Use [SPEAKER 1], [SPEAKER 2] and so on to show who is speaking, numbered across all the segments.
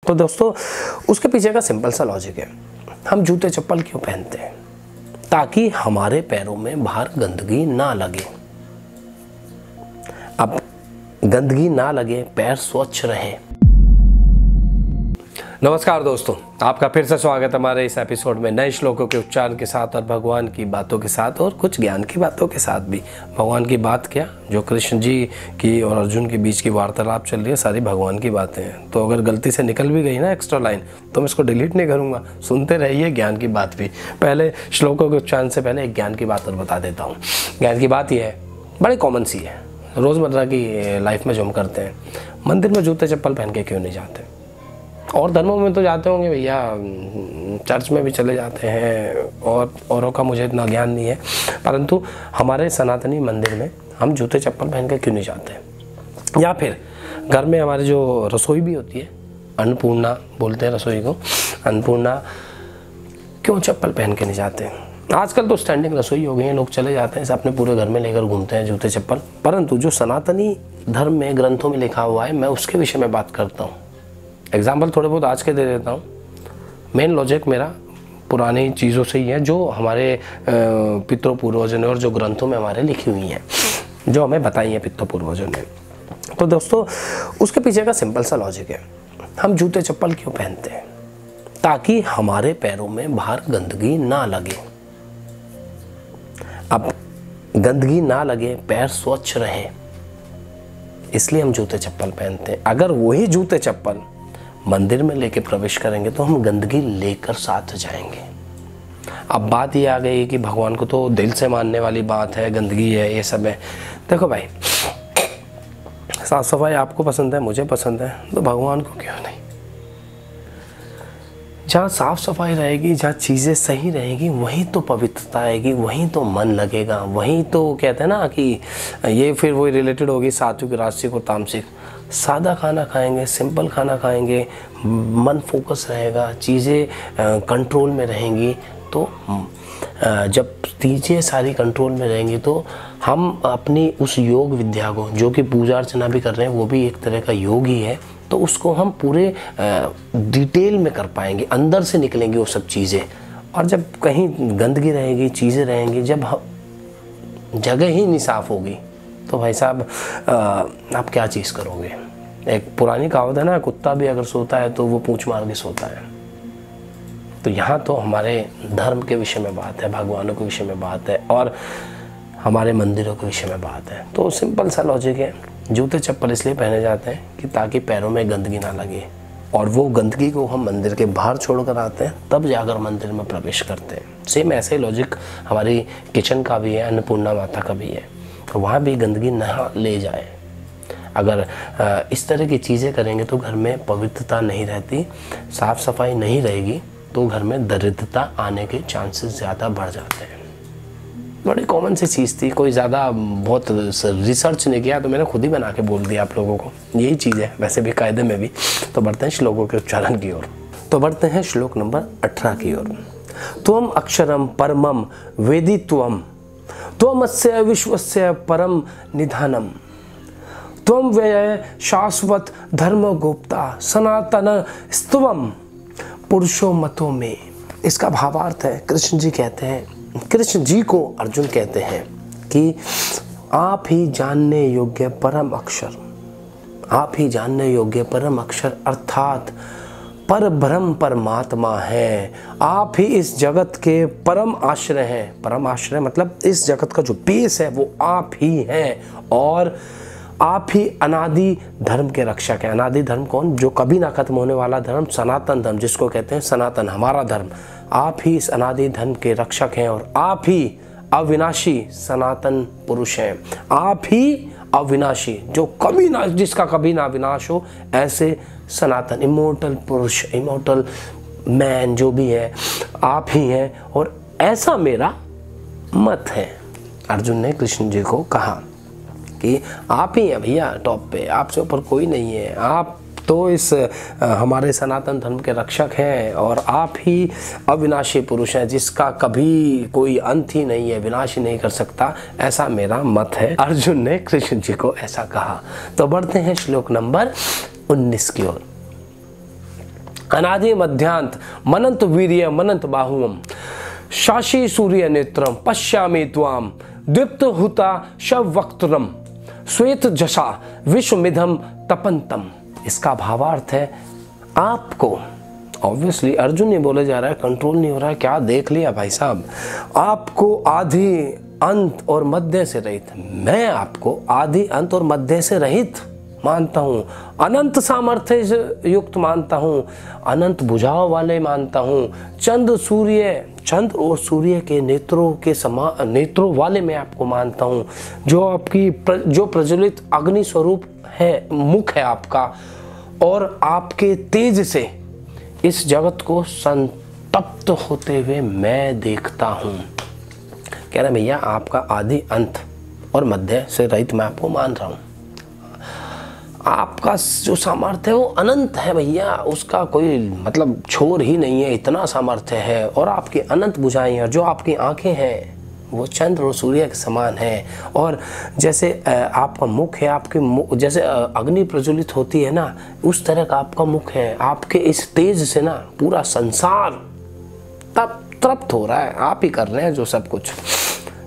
[SPEAKER 1] तो दोस्तों उसके पीछे का सिंपल सा लॉजिक है। हम जूते चप्पल क्यों पहनते हैं? ताकि हमारे पैरों में बाहर गंदगी ना लगे। अब गंदगी ना लगे, पैर स्वच्छ रहे। नमस्कार दोस्तों, आपका फिर से स्वागत है हमारे इस एपिसोड में नए श्लोकों के उच्चारण के साथ और भगवान की बातों के साथ और कुछ ज्ञान की बातों के साथ भी। भगवान की बात क्या, जो कृष्ण जी की और अर्जुन के बीच की वार्तालाप चल रही है, सारी भगवान की बातें हैं। तो अगर गलती से निकल भी गई ना एक्स्ट्रा लाइन, तो मैं इसको डिलीट नहीं करूँगा, सुनते रहिए ज्ञान की बात भी। पहले श्लोकों के उच्चारण से पहले एक ज्ञान की बात और बता देता हूँ। ज्ञान की बात यह है, बड़ी कॉमन सी है, रोज़मर्रा की लाइफ में जो हम करते हैं। मंदिर में जूते चप्पल पहन के क्यों नहीं जाते? और धर्मों में तो जाते होंगे भैया, चर्च में भी चले जाते हैं, और औरों का मुझे इतना ज्ञान नहीं है, परंतु हमारे सनातनी मंदिर में हम जूते चप्पल पहन के क्यों नहीं जाते? या फिर घर में हमारी जो रसोई भी होती है, अन्नपूर्णा बोलते हैं रसोई को, अन्नपूर्णा, क्यों चप्पल पहन के नहीं जाते? आजकल तो स्टैंडिंग रसोई हो गई है, लोग चले जाते हैं, अपने पूरे घर में लेकर घूमते हैं जूते चप्पल। परंतु जो सनातनी धर्म में ग्रंथों में लिखा हुआ है, मैं उसके विषय में बात करता हूँ। एग्जाम्पल थोड़े बहुत आज के दे देता हूँ। मेन लॉजिक मेरा पुरानी चीज़ों से ही है, जो हमारे पितरों पूर्वजों ने और जो ग्रंथों में हमारे लिखी हुई हैं, जो हमें बताई हैं पितरों पूर्वजों ने। तो दोस्तों उसके पीछे का सिंपल सा लॉजिक है। हम जूते चप्पल क्यों पहनते हैं? ताकि हमारे पैरों में बाहर गंदगी ना लगे। अब गंदगी ना लगे, पैर स्वच्छ रहे, इसलिए हम जूते चप्पल पहनते हैं। अगर वही जूते चप्पल मंदिर में लेके प्रवेश करेंगे तो हम गंदगी लेकर साथ जाएंगे। अब बात ये आ गई कि भगवान को तो दिल से मानने वाली बात है, गंदगी है, ये सब है। देखो भाई, साफ सफाई आपको पसंद है, मुझे पसंद है, तो भगवान को क्यों नहीं? जहाँ साफ सफाई रहेगी, जहाँ चीज़ें सही रहेगी, वहीं तो पवित्रता आएगी, वहीं तो मन लगेगा, वहीं तो कहते हैं ना कि ये फिर वही रिलेटेड होगी सात्विक, राजसिक और तामसिक। सादा खाना खाएंगे, सिंपल खाना खाएंगे, मन फोकस रहेगा, चीज़ें कंट्रोल में रहेंगी। तो जब चीज़ें सारी कंट्रोल में रहेंगी तो हम अपनी उस योग विद्या को, जो कि पूजा अर्चना भी कर रहे हैं, वो भी एक तरह का योग ही है, तो उसको हम पूरे डिटेल में कर पाएंगे, अंदर से निकलेंगी वो सब चीज़ें। और जब कहीं गंदगी रहेगी, चीज़ें रहेंगी, जब जगह ही नहीं साफ होगी, तो भाई साहब आप क्या चीज़ करोगे? एक पुरानी कहावत है ना, कुत्ता भी अगर सोता है तो वो पूंछ मार के सोता है। तो यहाँ तो हमारे धर्म के विषय में बात है, भगवानों के विषय में बात है, और हमारे मंदिरों के विषय में बात है। तो सिंपल सा लॉजिक है, जूते चप्पल इसलिए पहने जाते हैं कि ताकि पैरों में गंदगी ना लगे, और वो गंदगी को हम मंदिर के बाहर छोड़ कर आते हैं, तब जाकर मंदिर में प्रवेश करते हैं। सेम ऐसे ही लॉजिक हमारी किचन का भी है, अन्नपूर्णा माता का भी है, तो वहाँ भी गंदगी ना ले जाए। अगर इस तरह की चीज़ें करेंगे तो घर में पवित्रता नहीं रहती, साफ़ सफाई नहीं रहेगी, तो घर में दरिद्रता आने के चांसेस ज़्यादा बढ़ जाते हैं। बड़ी कॉमन सी चीज़ थी, कोई ज़्यादा बहुत रिसर्च नहीं किया, तो मैंने खुद ही बना के बोल दिया आप लोगों को, यही चीज़ है वैसे भी कायदे में भी। तो बढ़ते हैं श्लोकों के उच्चारण की ओर। तो बढ़ते हैं श्लोक नंबर 18 की ओर। त्वम अक्षरम परमम वेदित्वम, त्वमस्य विश्वस्य परम निधानम, त्वम व्यय शाश्वत धर्म गुप्ता सनातन स्तवम पुरुषो मतों में। इसका भावार्थ है, कृष्ण जी कहते हैं, कृष्ण जी को अर्जुन कहते हैं कि आप ही जानने योग्य परम अक्षर, आप ही जानने योग्य परम अक्षर अर्थात पर ब्रह्म परमात्मा है। आप ही इस जगत के परम आश्रय हैं। परम आश्रय मतलब इस जगत का जो बेस है वो आप ही हैं, और आप ही अनादि धर्म के रक्षक हैं। अनादि धर्म कौन? जो कभी ना खत्म होने वाला धर्म, सनातन धर्म, जिसको कहते हैं सनातन, हमारा धर्म। आप ही इस अनादि धर्म के रक्षक हैं, और आप ही अविनाशी सनातन पुरुष हैं। आप ही अविनाशी, जो कभी ना, जिसका कभी ना विनाश हो, ऐसे सनातन इमोर्टल पुरुष, इमोर्टल मैन जो भी है, आप ही हैं, और ऐसा मेरा मत है। अर्जुन ने कृष्ण जी को कहा कि आप ही हैं भैया टॉप पे, आपसे ऊपर कोई नहीं है, आप तो इस हमारे सनातन धर्म के रक्षक हैं, और आप ही अविनाशी पुरुष हैं, जिसका कभी कोई अंत ही नहीं है, विनाश ही नहीं कर सकता, ऐसा मेरा मत है। अर्जुन ने कृष्ण जी को ऐसा कहा। तो बढ़ते हैं श्लोक नंबर 19 की ओर। अनादि मध्यांत मनंत वीर्य मनंत बाहुवम शाशी सूर्य नेत्रम पश्यामि त्वाम दीप्त हुता शव वक्त्रम श्वेत जशा विश्वमिधम तपंतम। इसका भावार्थ है आपको, ऑब्वियसली अर्जुन ने बोले जा रहा है, कंट्रोल नहीं हो रहा है, क्या देख लिया भाई साहब, आपको आदि अंत और मध्य से रहित, मैं आपको आदि अंत और मध्य से रहित मानता हूँ, अनंत सामर्थ्य से युक्त मानता हूँ, अनंत बुझाव वाले मानता हूँ, चंद्र और सूर्य के नेत्रों के समान नेत्रों वाले मैं आपको मानता हूँ, जो प्रज्वलित अग्नि स्वरूप है, मुख है आपका, और आपके तेज से इस जगत को संतप्त होते हुए मैं देखता हूँ। कह रहे भैया आपका आदि अंत और मध्य से रहित मैं आपको मान रहा हूँ, आपका जो सामर्थ्य है वो अनंत है भैया, उसका कोई मतलब छोर ही नहीं है, इतना सामर्थ्य है, और आपकी अनंत बुझाएं हैं, जो आपकी आंखें हैं वो चंद्र और सूर्य के समान है, और जैसे आपका मुख है, आपके जैसे अग्नि प्रज्वलित होती है ना, उस तरह का आपका मुख है, आपके इस तेज से ना पूरा संसार तृप्त हो रहा है, आप ही कर रहे हैं जो सब कुछ।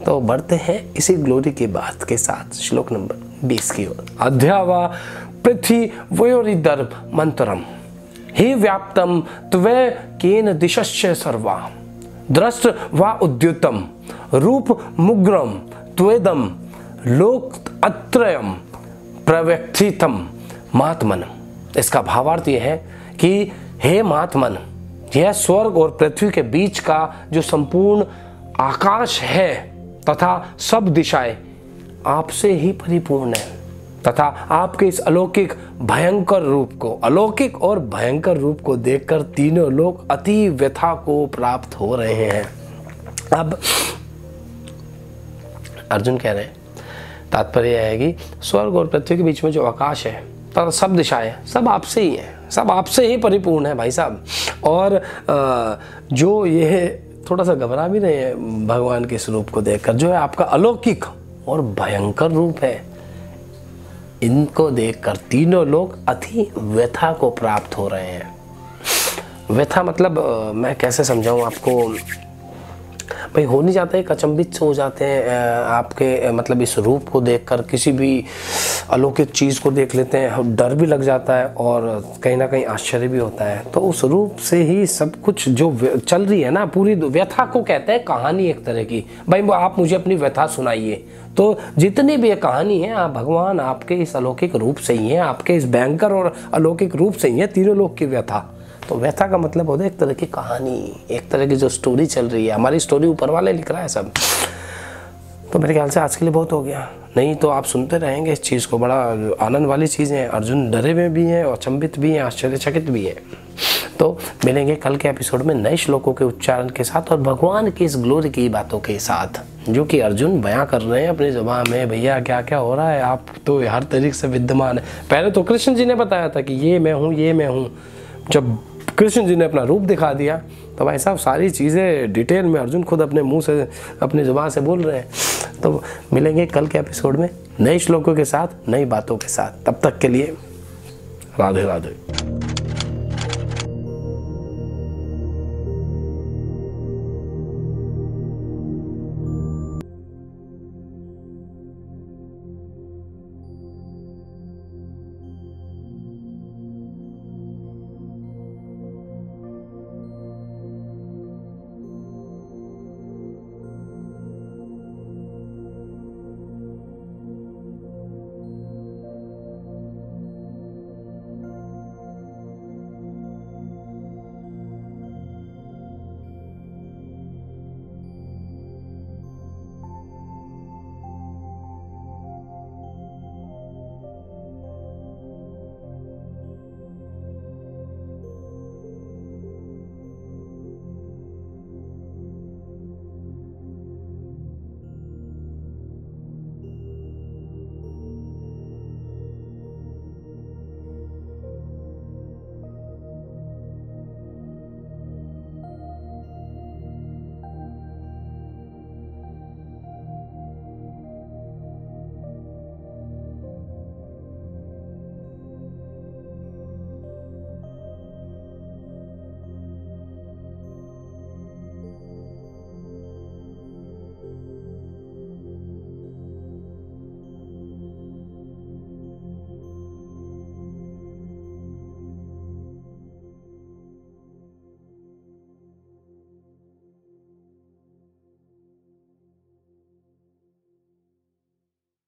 [SPEAKER 1] तो बढ़ते हैं इसी ग्लोरी की बात के साथ श्लोक नंबर 20 की ओर। अध्यावा पृथ्वी वयोरिदर्भ मंत्रम ही व्याप्तम त्वे केन दिशश्च सर्वा दृष्ट वा उद्युतम रूप मुग्रम त्वेदम लोक अत्रयम प्रव्यक्थितम महात्मन। इसका भावार्थ यह है कि हे महात्मन, यह स्वर्ग और पृथ्वी के बीच का जो संपूर्ण आकाश है तथा सब दिशाएं आपसे ही परिपूर्ण है, तथा आपके इस अलौकिक भयंकर रूप को, अलौकिक और भयंकर रूप को देखकर तीनों लोग अति व्यथा को प्राप्त हो रहे हैं। अब अर्जुन कह रहे हैं, तात्पर्य है कि स्वर्ग और पृथ्वी के बीच में जो आकाश है तथा सब दिशाएं सब आपसे ही है, सब आपसे ही परिपूर्ण है भाई साहब। और जो ये थोड़ा सा घबरा भी रहे हैं भगवान के स्वरूप को देखकर, जो है आपका अलौकिक और भयंकर रूप है, इनको देखकर तीनों लोग अति व्यथा को प्राप्त हो रहे हैं। व्यथा मतलब मैं कैसे समझाऊं आपको भाई, हो नहीं जाते, अचंभित से हो जाते हैं आपके मतलब इस रूप को देखकर, किसी भी अलौकिक चीज़ को देख लेते हैं, डर भी लग जाता है और कहीं ना कहीं आश्चर्य भी होता है। तो उस रूप से ही सब कुछ जो चल रही है ना, पूरी व्यथा को कहते हैं कहानी एक तरह की। भाई आप मुझे अपनी व्यथा सुनाइए, तो जितनी भी ये कहानी है आप भगवान आपके इस अलौकिक रूप से ही है, आपके इस भयंकर और अलौकिक रूप से ही है तीनों लोग की व्यथा। तो व्यथा का मतलब होता है एक तरह की कहानी, एक तरह की जो स्टोरी चल रही है, हमारी स्टोरी ऊपर वाले लिख रहा है सब। तो मेरे ख्याल से आज के लिए बहुत हो गया, नहीं तो आप सुनते रहेंगे इस चीज़ को, बड़ा आनंद वाली चीज़ है। अर्जुन डरे हुए भी हैं, अचंभित भी हैं, आश्चर्यचकित भी है। तो मिलेंगे कल के एपिसोड में नए श्लोकों के उच्चारण के साथ और भगवान की इस ग्लोरी की बातों के साथ, जो कि अर्जुन बयां कर रहे हैं अपनी ज़बान में। भैया क्या क्या हो रहा है, आप तो हर तरीके से विद्यमान है। पहले तो कृष्ण जी ने बताया था कि ये मैं हूँ, ये मैं हूँ। जब कृष्ण जी ने अपना रूप दिखा दिया तो भाई साहब सारी चीज़ें डिटेल में अर्जुन खुद अपने मुंह से, अपनी ज़ुबान से बोल रहे हैं। तो मिलेंगे कल के एपिसोड में नए श्लोकों के साथ, नई बातों के साथ। तब तक के लिए राधे राधे।